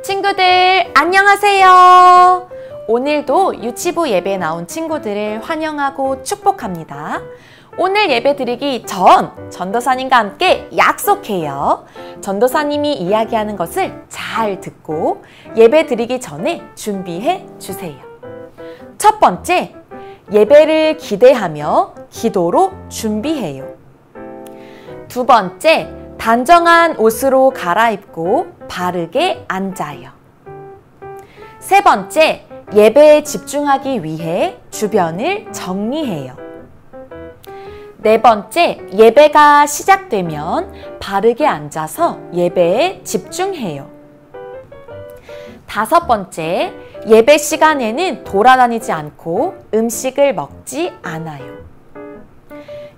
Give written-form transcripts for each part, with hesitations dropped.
친구들 안녕하세요. 오늘도 유치부 예배에 나온 친구들을 환영하고 축복합니다. 오늘 예배 드리기 전 전도사님과 함께 약속해요. 전도사님이 이야기하는 것을 잘 듣고 예배 드리기 전에 준비해 주세요. 첫 번째, 예배를 기대하며 기도로 준비해요. 두 번째, 단정한 옷으로 갈아입고 바르게 앉아요. 세 번째, 예배에 집중하기 위해 주변을 정리해요. 네 번째, 예배가 시작되면 바르게 앉아서 예배에 집중해요. 다섯 번째, 예배 시간에는 돌아다니지 않고 음식을 먹지 않아요.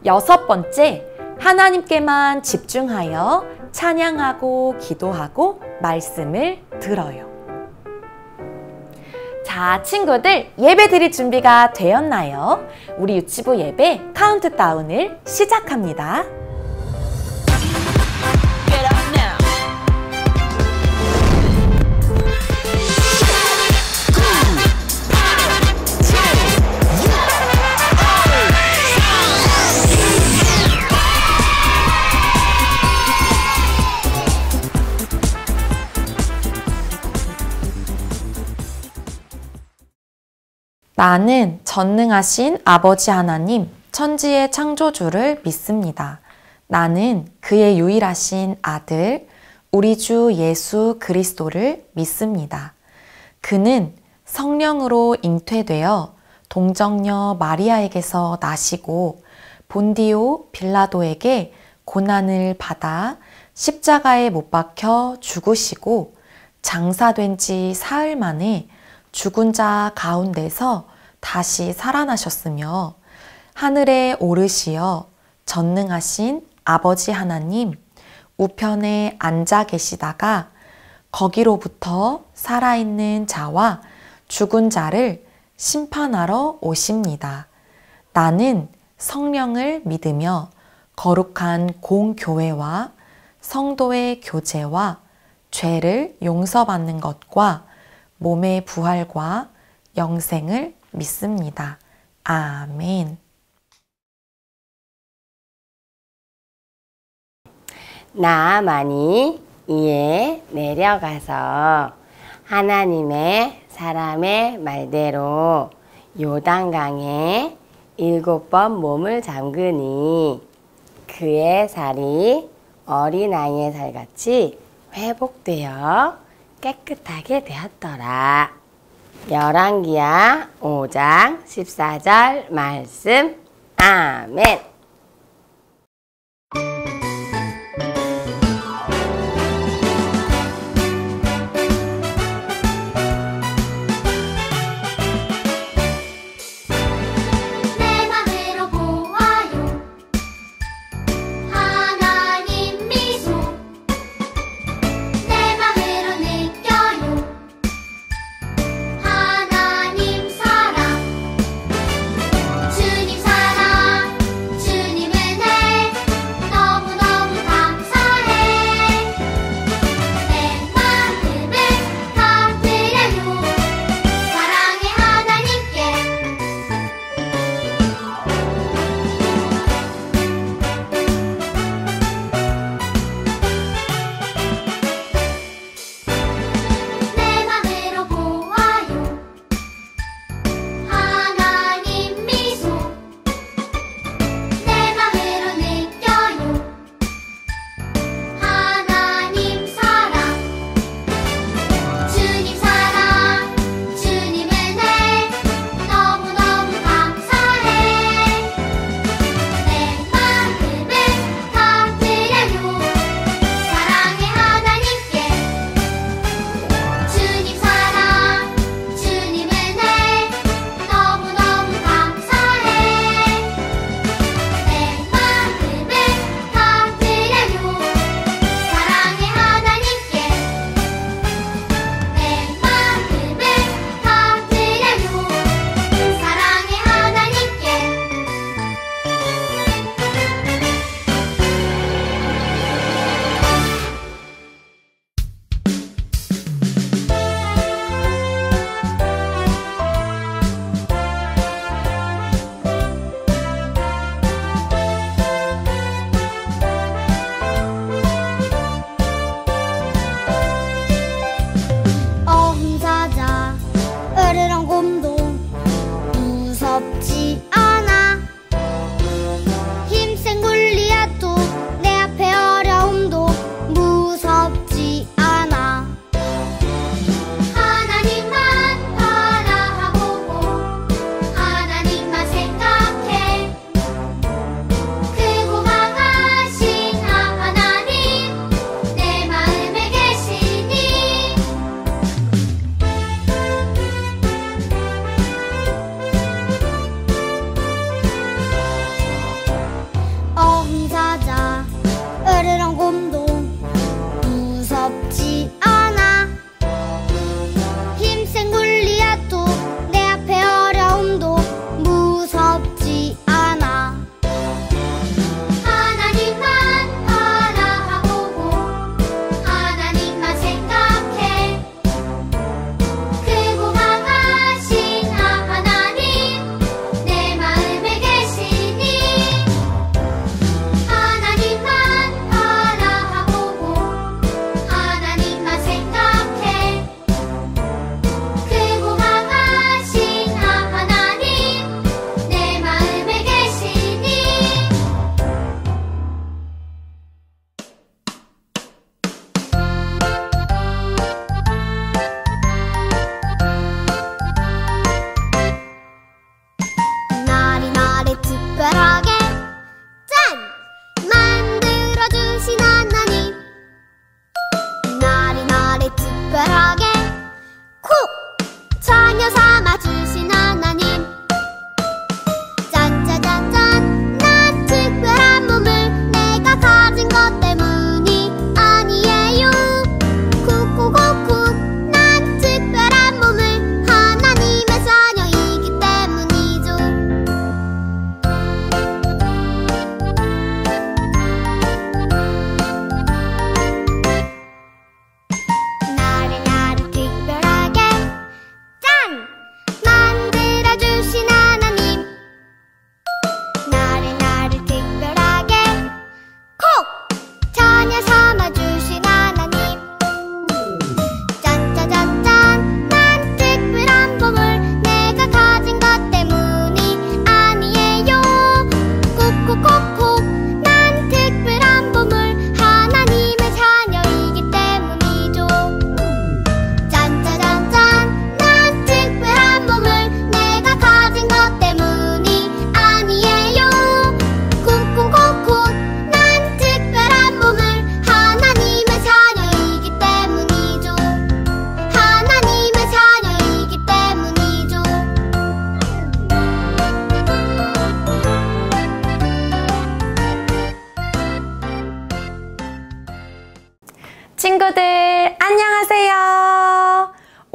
여섯 번째, 하나님께만 집중하여 찬양하고 기도하고 말씀을 들어요. 자, 친구들 예배 드릴 준비가 되었나요? 우리 유치부 예배 카운트다운을 시작합니다. 나는 전능하신 아버지 하나님, 천지의 창조주를 믿습니다. 나는 그의 유일하신 아들, 우리 주 예수 그리스도를 믿습니다. 그는 성령으로 잉태되어 동정녀 마리아에게서 나시고 본디오 빌라도에게 고난을 받아 십자가에 못 박혀 죽으시고 장사된 지 사흘 만에 죽은 자 가운데서 다시 살아나셨으며 하늘에 오르시어 전능하신 아버지 하나님 우편에 앉아 계시다가 거기로부터 살아있는 자와 죽은 자를 심판하러 오십니다. 나는 성령을 믿으며 거룩한 공교회와 성도의 교제와 죄를 용서받는 것과 몸의 부활과 영생을 믿습니다. 아멘. 나아만이 이에 내려가서 하나님의 사람의 말대로 요단강에 7번 몸을 잠그니 그의 살이 어린아이의 살같이 회복되어 깨끗하게 되었더라. 열왕기하 5장 14절 말씀. 아멘. 주님 사랑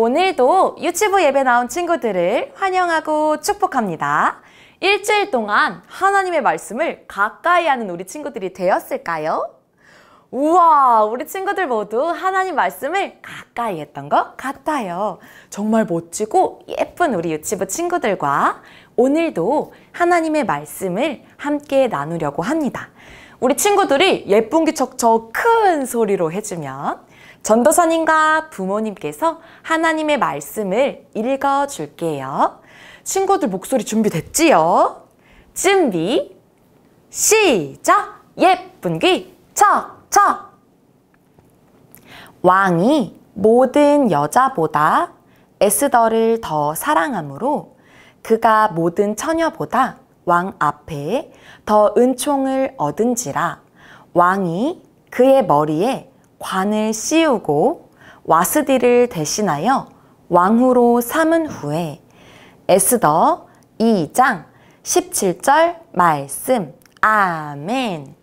오늘도 유치부 예배 나온 친구들을 환영하고 축복합니다. 일주일 동안 하나님의 말씀을 가까이 하는 우리 친구들이 되었을까요? 우와, 우리 친구들 모두 하나님 말씀을 가까이 했던 것 같아요. 정말 멋지고 예쁜 우리 유치부 친구들과 오늘도 하나님의 말씀을 함께 나누려고 합니다. 우리 친구들이 예쁜 기척 큰 소리로 해주면 전도사님과 부모님께서 하나님의 말씀을 읽어줄게요. 친구들 목소리 준비됐지요? 준비, 시작! 예쁜 기척척! 왕이 모든 여자보다 에스더를 더 사랑하므로 그가 모든 처녀보다 왕 앞에 더 은총을 얻은지라. 왕이 그의 머리에 관을 씌우고 와스디를 대신하여 왕후로 삼은 후에 에스더 2장 17절 말씀. 아멘.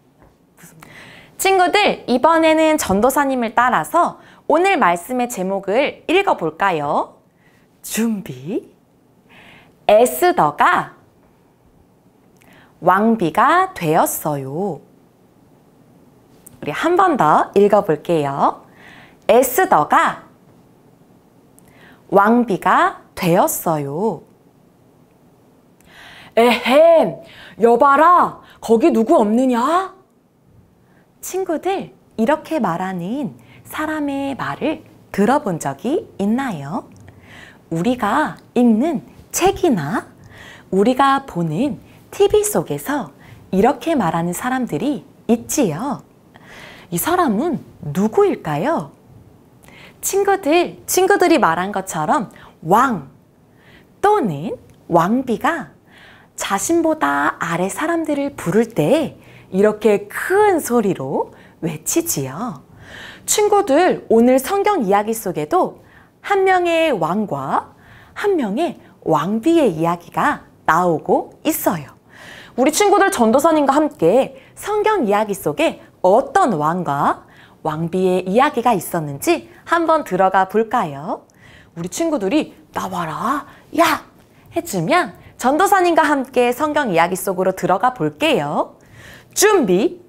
친구들, 이번에는 전도사님을 따라서 오늘 말씀의 제목을 읽어볼까요? 준비. 에스더가 왕비가 되었어요. 우리 한 번 더 읽어볼게요. 에스더가 왕비가 되었어요. 에헴, 여봐라, 거기 누구 없느냐? 친구들, 이렇게 말하는 사람의 말을 들어본 적이 있나요? 우리가 읽는 책이나 우리가 보는 TV 속에서 이렇게 말하는 사람들이 있지요. 이 사람은 누구일까요? 친구들이 말한 것처럼 왕 또는 왕비가 자신보다 아래 사람들을 부를 때 이렇게 큰 소리로 외치지요. 친구들, 오늘 성경 이야기 속에도 한 명의 왕과 한 명의 왕비의 이야기가 나오고 있어요. 우리 친구들 전도사님과 함께 성경 이야기 속에 어떤 왕과 왕비의 이야기가 있었는지 한번 들어가 볼까요? 우리 친구들이 나와라, 야! 해주면 전도사님과 함께 성경 이야기 속으로 들어가 볼게요. 준비,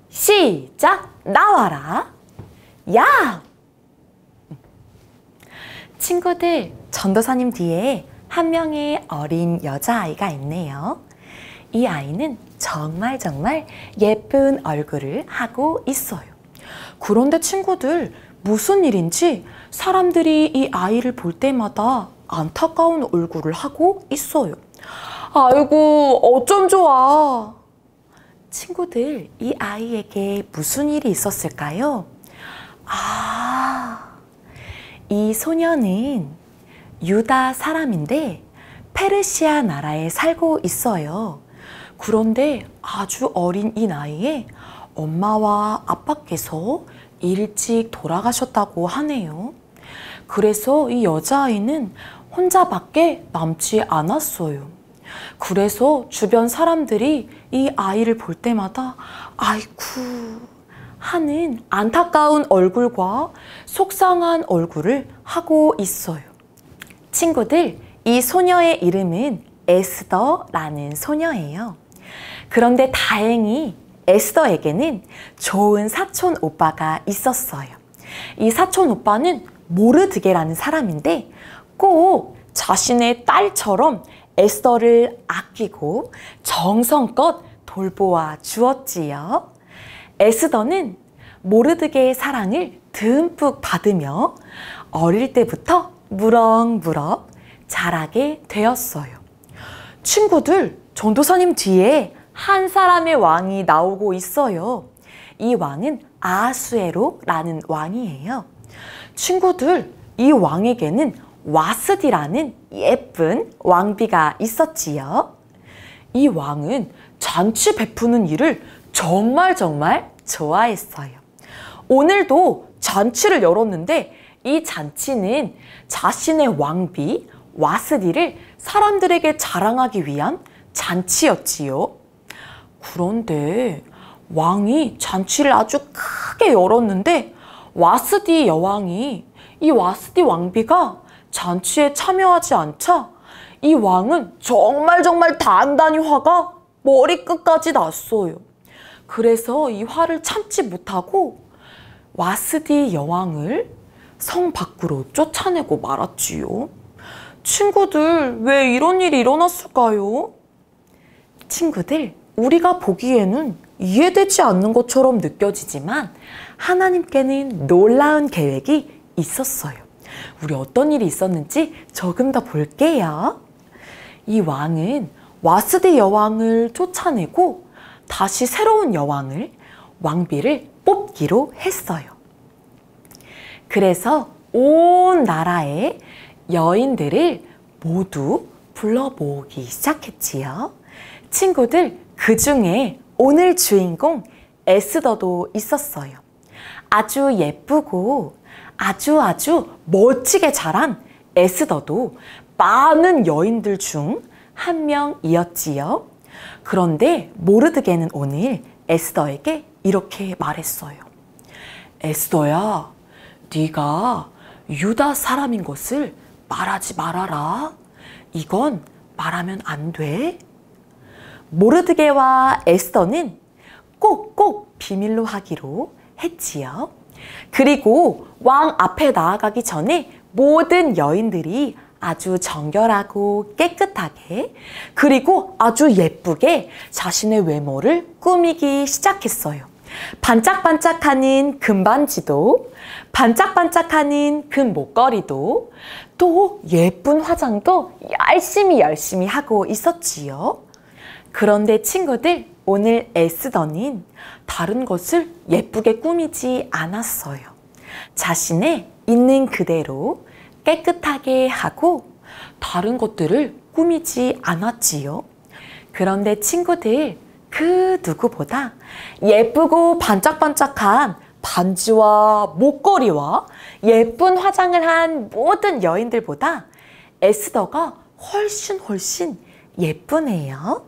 시작! 나와라, 야! 친구들, 전도사님 뒤에 한 명의 어린 여자아이가 있네요. 이 아이는 정말 예쁜 얼굴을 하고 있어요. 그런데 친구들, 무슨 일인지 사람들이 이 아이를 볼 때마다 안타까운 얼굴을 하고 있어요. 아이고, 어쩜 좋아. 친구들, 이 아이에게 무슨 일이 있었을까요? 이 소녀는 유다 사람인데 페르시아 나라에 살고 있어요. 그런데 아주 어린 이 나이에 엄마와 아빠께서 일찍 돌아가셨다고 하네요. 그래서 이 여자아이는 혼자밖에 남지 않았어요. 그래서 주변 사람들이 이 아이를 볼 때마다 아이쿠 하는 안타까운 얼굴과 속상한 얼굴을 하고 있어요. 친구들, 이 소녀의 이름은 에스더라는 소녀예요. 그런데 다행히 에스더에게는 좋은 사촌 오빠가 있었어요. 이 사촌 오빠는 모르드게라는 사람인데 꼭 자신의 딸처럼 에스더를 아끼고 정성껏 돌보아 주었지요. 에스더는 모르드게의 사랑을 듬뿍 받으며 어릴 때부터 무럭무럭 자라게 되었어요. 친구들, 전도사님 뒤에 한 사람의 왕이 나오고 있어요. 이 왕은 아하수에로라는 왕이에요. 친구들, 이 왕에게는 와스디라는 예쁜 왕비가 있었지요. 이 왕은 잔치 베푸는 일을 정말 좋아했어요. 오늘도 잔치를 열었는데 이 잔치는 자신의 왕비 와스디를 사람들에게 자랑하기 위한 잔치였지요. 그런데 왕이 잔치를 아주 크게 열었는데 와스디 여왕이 이 와스디 왕비가 잔치에 참여하지 않자 이 왕은 정말 단단히 화가 머리끝까지 났어요. 그래서 이 화를 참지 못하고 와스디 여왕을 성 밖으로 쫓아내고 말았지요. 친구들, 왜 이런 일이 일어났을까요? 친구들, 우리가 보기에는 이해되지 않는 것처럼 느껴지지만 하나님께는 놀라운 계획이 있었어요. 우리 어떤 일이 있었는지 조금 더 볼게요. 이 왕은 와스디 여왕을 쫓아내고 다시 새로운 여왕을, 왕비를 뽑기로 했어요. 그래서 온 나라의 여인들을 모두 불러 모으기 시작했지요. 친구들, 그 중에 오늘 주인공 에스더도 있었어요. 아주 예쁘고 아주 멋지게 자란 에스더도 많은 여인들 중 한 명이었지요. 그런데 모르드게는 오늘 에스더에게 이렇게 말했어요. 에스더야, 네가 유다 사람인 것을 말하지 말아라. 이건 말하면 안 돼. 모르드게와 에스더는 꼭꼭 비밀로 하기로 했지요. 그리고 왕 앞에 나아가기 전에 모든 여인들이 아주 정결하고 깨끗하게, 그리고 아주 예쁘게 자신의 외모를 꾸미기 시작했어요. 반짝반짝하는 금반지도, 반짝반짝하는 금 목걸이도, 또 예쁜 화장도 열심히 하고 있었지요. 그런데 친구들, 오늘 에스더는 다른 것을 예쁘게 꾸미지 않았어요. 자신의 있는 그대로 깨끗하게 하고 다른 것들을 꾸미지 않았지요. 그런데 친구들, 그 누구보다 예쁘고 반짝반짝한 반지와 목걸이와 예쁜 화장을 한 모든 여인들보다 에스더가 훨씬 예쁘네요.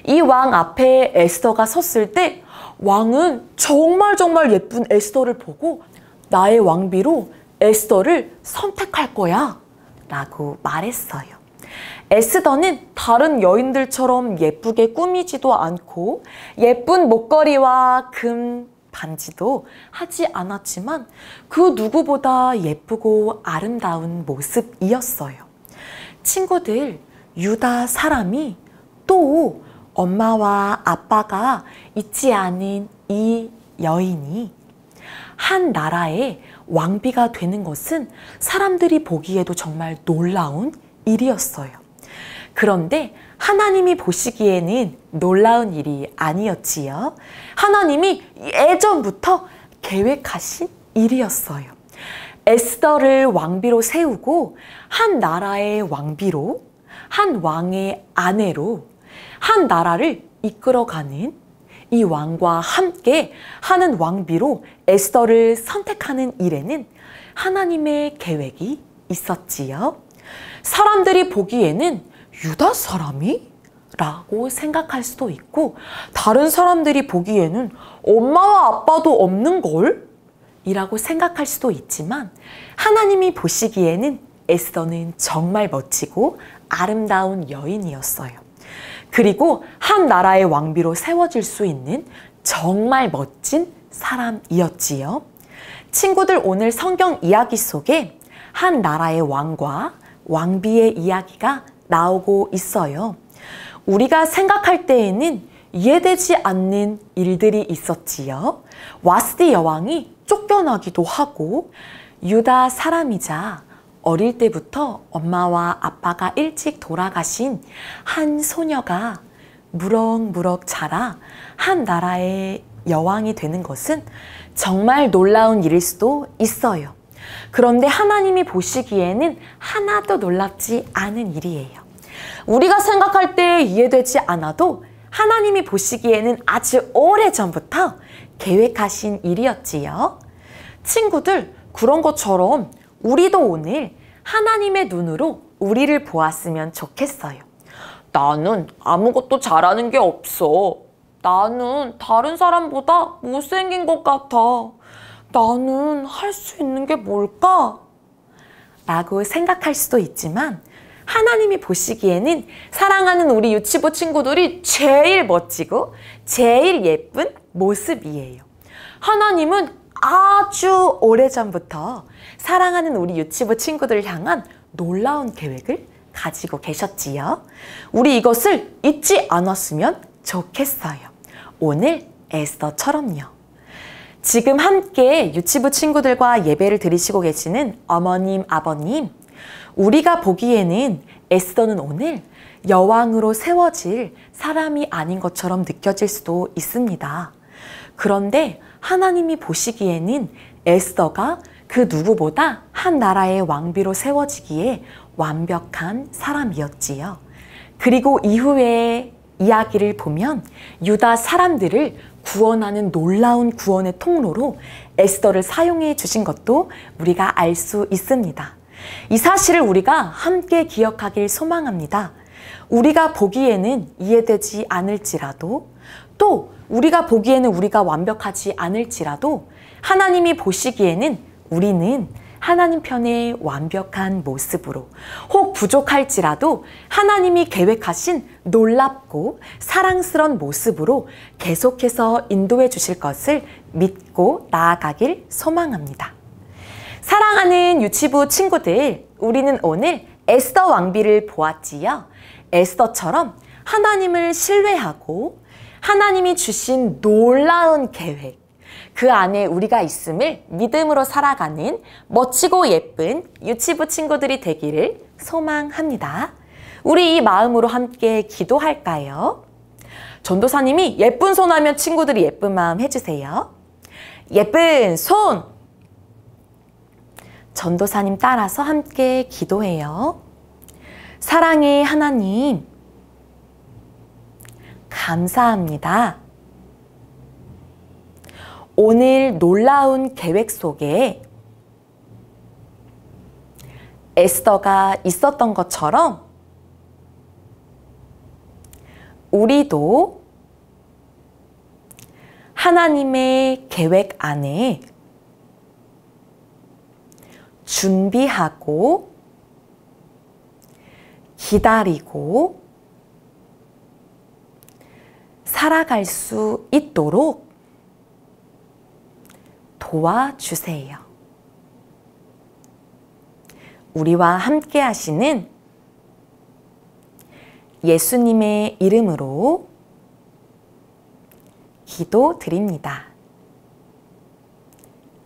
이 왕 앞에 에스더가 섰을 때 왕은 정말 예쁜 에스더를 보고 나의 왕비로 에스더를 선택할 거야 라고 말했어요. 에스더는 다른 여인들처럼 예쁘게 꾸미지도 않고 예쁜 목걸이와 금 반지도 하지 않았지만 그 누구보다 예쁘고 아름다운 모습이었어요. 친구들, 유다 사람이 또 엄마와 아빠가 있지 않은 이 여인이 한 나라의 왕비가 되는 것은 사람들이 보기에도 정말 놀라운 일이었어요. 그런데 하나님이 보시기에는 놀라운 일이 아니었지요. 하나님이 예전부터 계획하신 일이었어요. 에스더를 왕비로 세우고 한 나라의 왕비로, 한 왕의 아내로 한 나라를 이끌어가는 이 왕과 함께 하는 왕비로 에스더를 선택하는 일에는 하나님의 계획이 있었지요. 사람들이 보기에는 유다 사람이? 라고 생각할 수도 있고, 다른 사람들이 보기에는 엄마와 아빠도 없는 걸? 이라고 생각할 수도 있지만, 하나님이 보시기에는 에스더는 정말 멋지고 아름다운 여인이었어요. 그리고 한 나라의 왕비로 세워질 수 있는 정말 멋진 사람이었지요. 친구들, 오늘 성경 이야기 속에 한 나라의 왕과 왕비의 이야기가 나오고 있어요. 우리가 생각할 때에는 이해되지 않는 일들이 있었지요. 와스디 여왕이 쫓겨나기도 하고, 유다 사람이자 어릴 때부터 엄마와 아빠가 일찍 돌아가신 한 소녀가 무럭무럭 자라 한 나라의 여왕이 되는 것은 정말 놀라운 일일 수도 있어요. 그런데 하나님이 보시기에는 하나도 놀랍지 않은 일이에요. 우리가 생각할 때 이해되지 않아도 하나님이 보시기에는 아주 오래전부터 계획하신 일이었지요. 친구들, 그런 것처럼 우리도 오늘 하나님의 눈으로 우리를 보았으면 좋겠어요. 나는 아무것도 잘하는 게 없어. 나는 다른 사람보다 못생긴 것 같아. 나는 할 수 있는 게 뭘까? 라고 생각할 수도 있지만 하나님이 보시기에는 사랑하는 우리 유치부 친구들이 제일 멋지고 제일 예쁜 모습이에요. 하나님은 아주 오래전부터 사랑하는 우리 유치부 친구들을 향한 놀라운 계획을 가지고 계셨지요. 우리 이것을 잊지 않았으면 좋겠어요. 오늘 에스더처럼요. 지금 함께 유치부 친구들과 예배를 드리시고 계시는 어머님, 아버님, 우리가 보기에는 에스더는 오늘 여왕으로 세워질 사람이 아닌 것처럼 느껴질 수도 있습니다. 그런데 하나님이 보시기에는 에스더가 그 누구보다 한 나라의 왕비로 세워지기에 완벽한 사람이었지요. 그리고 이후의 이야기를 보면 유다 사람들을 구원하는 놀라운 구원의 통로로 에스더를 사용해 주신 것도 우리가 알 수 있습니다. 이 사실을 우리가 함께 기억하길 소망합니다. 우리가 보기에는 이해되지 않을지라도 또 우리가 보기에는 우리가 완벽하지 않을지라도 하나님이 보시기에는 우리는 하나님 편의 완벽한 모습으로 혹 부족할지라도 하나님이 계획하신 놀랍고 사랑스러운 모습으로 계속해서 인도해 주실 것을 믿고 나아가길 소망합니다. 사랑하는 유치부 친구들, 우리는 오늘 에스더 왕비를 보았지요. 에스더처럼 하나님을 신뢰하고 하나님이 주신 놀라운 계획, 그 안에 우리가 있음을 믿음으로 살아가는 멋지고 예쁜 유치부 친구들이 되기를 소망합니다. 우리 이 마음으로 함께 기도할까요? 전도사님이 예쁜 손 하면 친구들이 예쁜 마음 해주세요. 예쁜 손! 전도사님 따라서 함께 기도해요. 사랑의 하나님, 감사합니다. 오늘 놀라운 계획 속에 에스더가 있었던 것처럼 우리도 하나님의 계획 안에 준비하고 기다리고 살아갈 수 있도록 도와주세요. 우리와 함께 하시는 예수님의 이름으로 기도드립니다.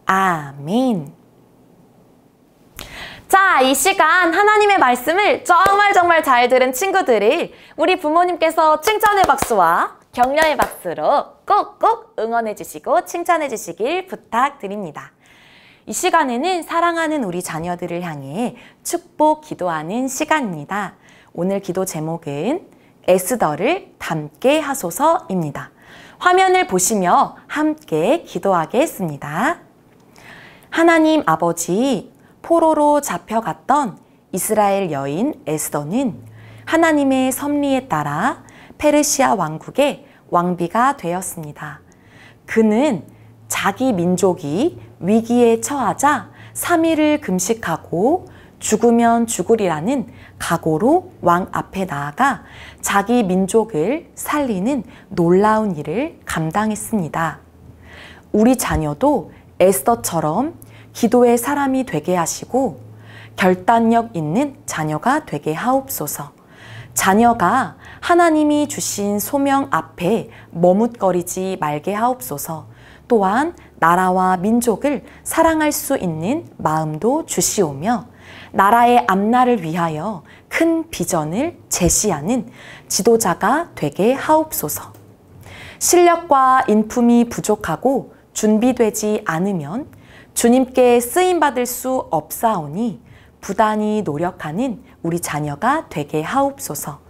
아멘. 자, 이 시간 하나님의 말씀을 정말 잘 들은 친구들을 우리 부모님께서 칭찬의 박수와 격려의 박수로 꼭꼭 응원해 주시고 칭찬해 주시길 부탁드립니다. 이 시간에는 사랑하는 우리 자녀들을 향해 축복 기도하는 시간입니다. 오늘 기도 제목은 에스더를 닮게 하소서입니다. 화면을 보시며 함께 기도하겠습니다. 하나님 아버지, 포로로 잡혀갔던 이스라엘 여인 에스더는 하나님의 섭리에 따라 페르시아 왕국의 왕비가 되었습니다. 그는 자기 민족이 위기에 처하자 3일을 금식하고 죽으면 죽으리라는 각오로 왕 앞에 나아가 자기 민족을 살리는 놀라운 일을 감당했습니다. 우리 자녀도 에스더처럼 기도의 사람이 되게 하시고 결단력 있는 자녀가 되게 하옵소서. 자녀가 하나님이 주신 소명 앞에 머뭇거리지 말게 하옵소서. 또한 나라와 민족을 사랑할 수 있는 마음도 주시오며 나라의 앞날을 위하여 큰 비전을 제시하는 지도자가 되게 하옵소서. 실력과 인품이 부족하고 준비되지 않으면 주님께 쓰임받을 수 없사오니 부단히 노력하는 우리 자녀가 되게 하옵소서.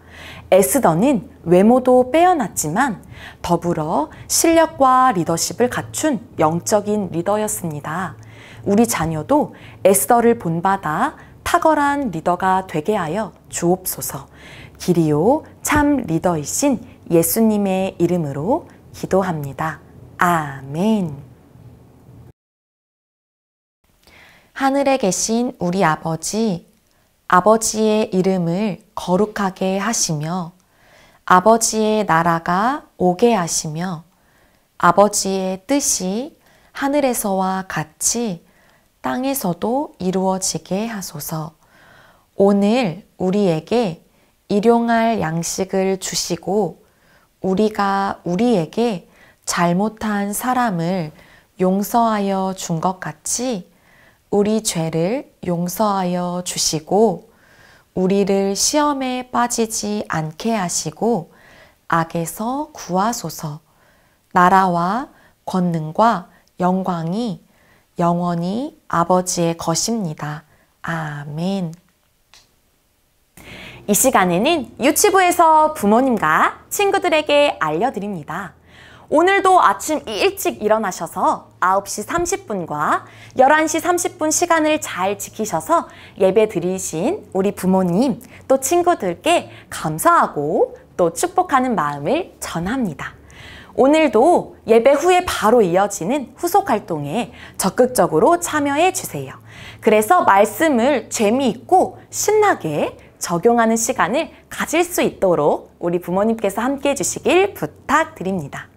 에스더는 외모도 빼어났지만 더불어 실력과 리더십을 갖춘 영적인 리더였습니다. 우리 자녀도 에스더를 본받아 탁월한 리더가 되게 하여 주옵소서. 길이요 참 리더이신 예수님의 이름으로 기도합니다. 아멘. 하늘에 계신 우리 아버지, 아버지의 이름을 거룩하게 하시며 아버지의 나라가 오게 하시며 아버지의 뜻이 하늘에서와 같이 땅에서도 이루어지게 하소서. 오늘 우리에게 일용할 양식을 주시고 우리가 우리에게 잘못한 사람을 용서하여 준 것 같이 우리 죄를 용서하여 주시고 우리를 시험에 빠지지 않게 하시고 악에서 구하소서. 나라와 권능과 영광이 영원히 아버지의 것입니다. 아멘. 이 시간에는 유치부에서 부모님과 친구들에게 알려드립니다. 오늘도 아침 일찍 일어나셔서 9시 30분과 11시 30분 시간을 잘 지키셔서 예배 드리신 우리 부모님 또 친구들께 감사하고 또 축복하는 마음을 전합니다. 오늘도 예배 후에 바로 이어지는 후속 활동에 적극적으로 참여해 주세요. 그래서 말씀을 재미있고 신나게 적용하는 시간을 가질 수 있도록 우리 부모님께서 함께 해주시길 부탁드립니다.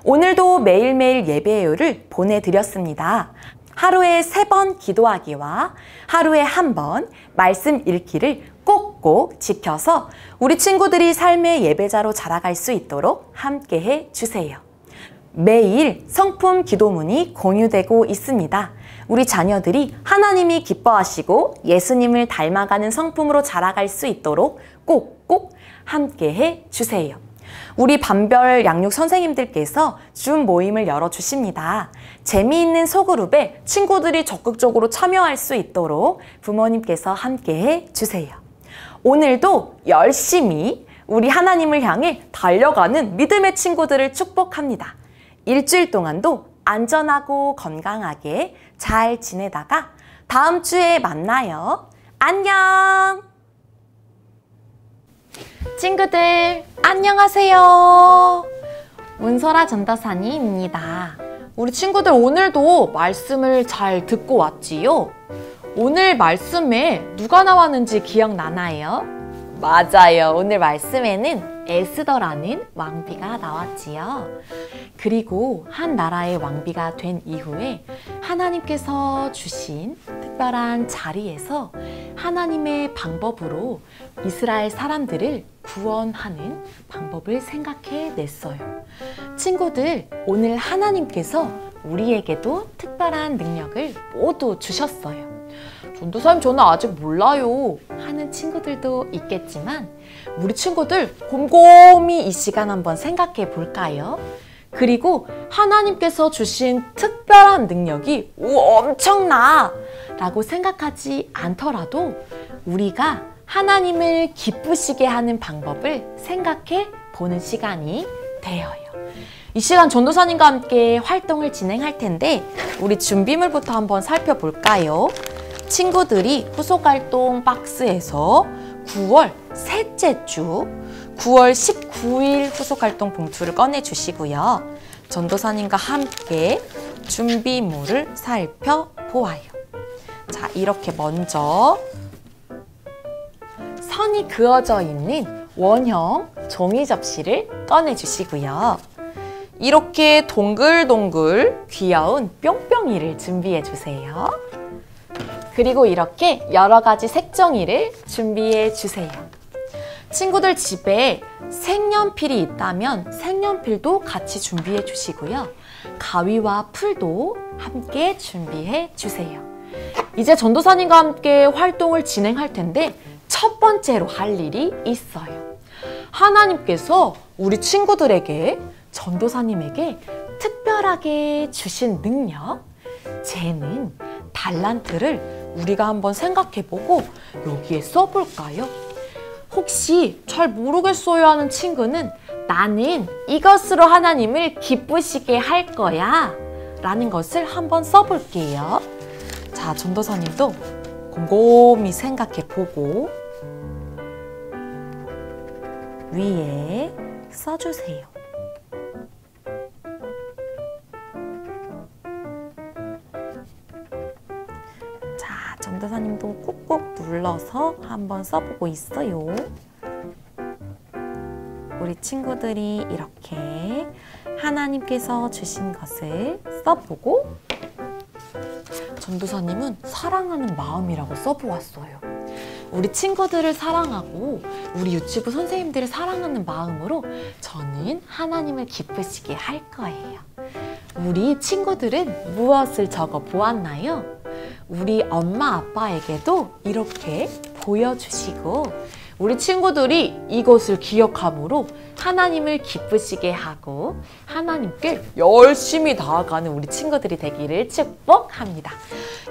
오늘도 매일매일 예배요를 보내드렸습니다. 하루에 3번 기도하기와 하루에 1번 말씀 읽기를 꼭꼭 지켜서 우리 친구들이 삶의 예배자로 자라갈 수 있도록 함께 해주세요. 매일 성품 기도문이 공유되고 있습니다. 우리 자녀들이 하나님이 기뻐하시고 예수님을 닮아가는 성품으로 자라갈 수 있도록 꼭꼭 함께 해주세요. 우리 반별 양육 선생님들께서 줌 모임을 열어주십니다. 재미있는 소그룹에 친구들이 적극적으로 참여할 수 있도록 부모님께서 함께 해주세요. 오늘도 열심히 우리 하나님을 향해 달려가는 믿음의 친구들을 축복합니다. 일주일 동안도 안전하고 건강하게 잘 지내다가 다음 주에 만나요. 안녕! 친구들 안녕하세요. 문설아 전도사님입니다. 우리 친구들 오늘도 말씀을 잘 듣고 왔지요? 오늘 말씀에 누가 나왔는지 기억나나요? 맞아요. 오늘 말씀에는 에스더라는 왕비가 나왔지요. 그리고 한 나라의 왕비가 된 이후에 하나님께서 주신 특별한 자리에서 하나님의 방법으로 이스라엘 사람들을 구원하는 방법을 생각해 냈어요. 친구들, 오늘 하나님께서 우리에게도 특별한 능력을 모두 주셨어요. 전도사님, 저는 아직 몰라요 하는 친구들도 있겠지만 우리 친구들 곰곰이 이 시간 한번 생각해 볼까요? 그리고 하나님께서 주신 특별한 능력이 엄청나 라고 생각하지 않더라도 우리가 하나님을 기쁘시게 하는 방법을 생각해 보는 시간이 되어요. 이 시간 전도사님과 함께 활동을 진행할 텐데 우리 준비물부터 한번 살펴볼까요? 친구들이 후속활동 박스에서 9월 셋째 주 9월 19일 후속활동 봉투를 꺼내주시고요. 전도사님과 함께 준비물을 살펴보아요. 자, 이렇게 먼저 선이 그어져 있는 원형 종이 접시를 꺼내주시고요. 이렇게 동글동글 귀여운 뿅뿅이를 준비해주세요. 그리고 이렇게 여러 가지 색종이를 준비해 주세요. 친구들 집에 색연필이 있다면 색연필도 같이 준비해 주시고요. 가위와 풀도 함께 준비해 주세요. 이제 전도사님과 함께 활동을 진행할 텐데 첫 번째로 할 일이 있어요. 하나님께서 우리 친구들에게, 전도사님에게 특별하게 주신 능력, 재능, 달란트를 우리가 한번 생각해보고 여기에 써볼까요? 혹시 잘 모르겠어요 하는 친구는 나는 이것으로 하나님을 기쁘시게 할 거야 라는 것을 한번 써볼게요. 자, 전도사님도 곰곰이 생각해보고 위에 써주세요. 자, 전도사님도 꾹꾹 눌러서 한번 써보고 있어요. 우리 친구들이 이렇게 하나님께서 주신 것을 써보고 전도사님은 사랑하는 마음이라고 써보았어요. 우리 친구들을 사랑하고 우리 유치부 선생님들을 사랑하는 마음으로 저는 하나님을 기쁘시게 할 거예요. 우리 친구들은 무엇을 적어 보았나요? 우리 엄마 아빠에게도 이렇게 보여주시고 우리 친구들이 이것을 기억함으로 하나님을 기쁘시게 하고 하나님께 열심히 나아가는 우리 친구들이 되기를 축복합니다.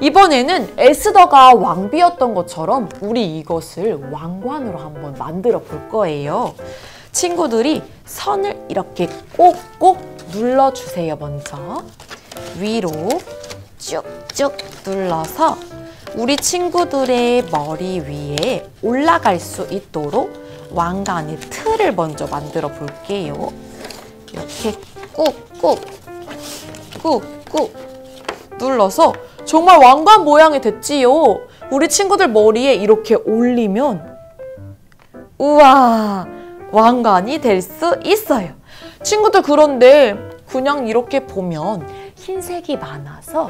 이번에는 에스더가 왕비였던 것처럼 우리 이것을 왕관으로 한번 만들어 볼 거예요. 친구들이 선을 이렇게 꼭꼭 눌러주세요. 먼저 위로 쭉쭉 눌러서 우리 친구들의 머리 위에 올라갈 수 있도록 왕관의 틀을 먼저 만들어 볼게요. 이렇게 꾹꾹 눌러서 정말 왕관 모양이 됐지요. 우리 친구들 머리에 이렇게 올리면 우와, 왕관이 될 수 있어요. 친구들, 그런데 그냥 이렇게 보면 흰색이 많아서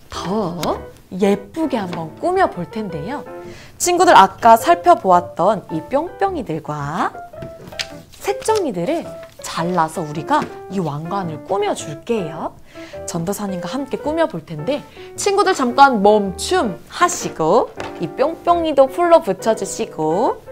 더 예쁘게 한번 꾸며 볼 텐데요. 친구들, 아까 살펴보았던 이 뿅뿅이들과 색종이들을 잘라서 우리가 이 왕관을 꾸며 줄게요. 전도사님과 함께 꾸며 볼 텐데 친구들 잠깐 멈춤 하시고 이 뿅뿅이도 풀로 붙여주시고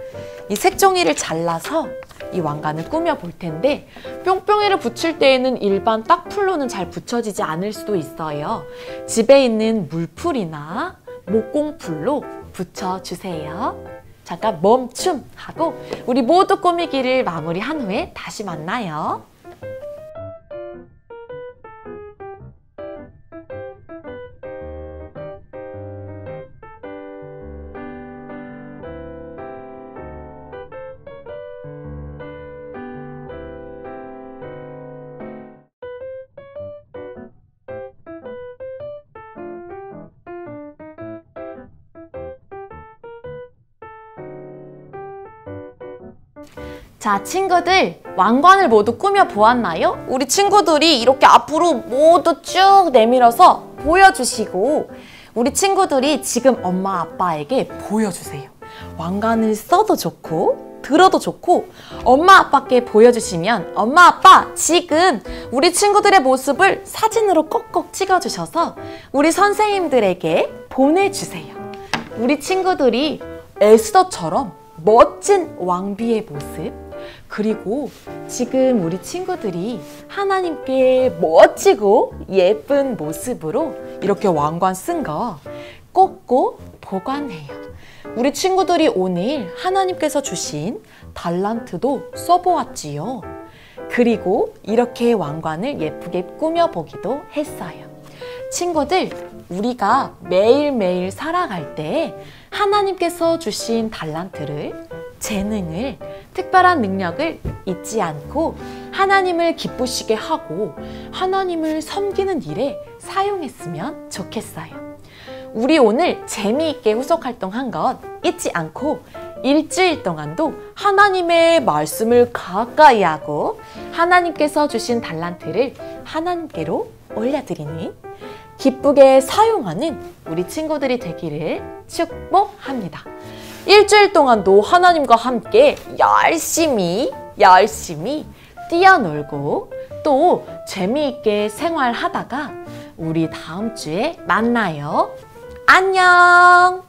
이 색종이를 잘라서 이 왕관을 꾸며 볼 텐데 뿅뿅이를 붙일 때에는 일반 딱풀로는 잘 붙여지지 않을 수도 있어요. 집에 있는 물풀이나 목공풀로 붙여주세요. 잠깐 멈춤하고 우리 모두 꾸미기를 마무리한 후에 다시 만나요. 자, 친구들, 왕관을 모두 꾸며 보았나요? 우리 친구들이 이렇게 앞으로 모두 쭉 내밀어서 보여주시고 우리 친구들이 지금 엄마 아빠에게 보여주세요. 왕관을 써도 좋고 들어도 좋고 엄마 아빠께 보여주시면 엄마 아빠 지금 우리 친구들의 모습을 사진으로 꼭꼭 찍어주셔서 우리 선생님들에게 보내주세요. 우리 친구들이 에스더처럼 멋진 왕비의 모습, 그리고 지금 우리 친구들이 하나님께 멋지고 예쁜 모습으로 이렇게 왕관 쓴 거 꼭꼭 보관해요. 우리 친구들이 오늘 하나님께서 주신 달란트도 써보았지요. 그리고 이렇게 왕관을 예쁘게 꾸며보기도 했어요. 친구들, 우리가 매일매일 살아갈 때 하나님께서 주신 달란트를, 재능을, 특별한 능력을 잊지 않고 하나님을 기쁘시게 하고 하나님을 섬기는 일에 사용했으면 좋겠어요. 우리 오늘 재미있게 후속 활동한 것 잊지 않고 일주일 동안도 하나님의 말씀을 가까이 하고 하나님께서 주신 달란트를 하나님께로 올려드리는 기쁘게 사용하는 우리 친구들이 되기를 축복합니다. 일주일 동안도 하나님과 함께 열심히 뛰어놀고 또 재미있게 생활하다가 우리 다음 주에 만나요. 안녕!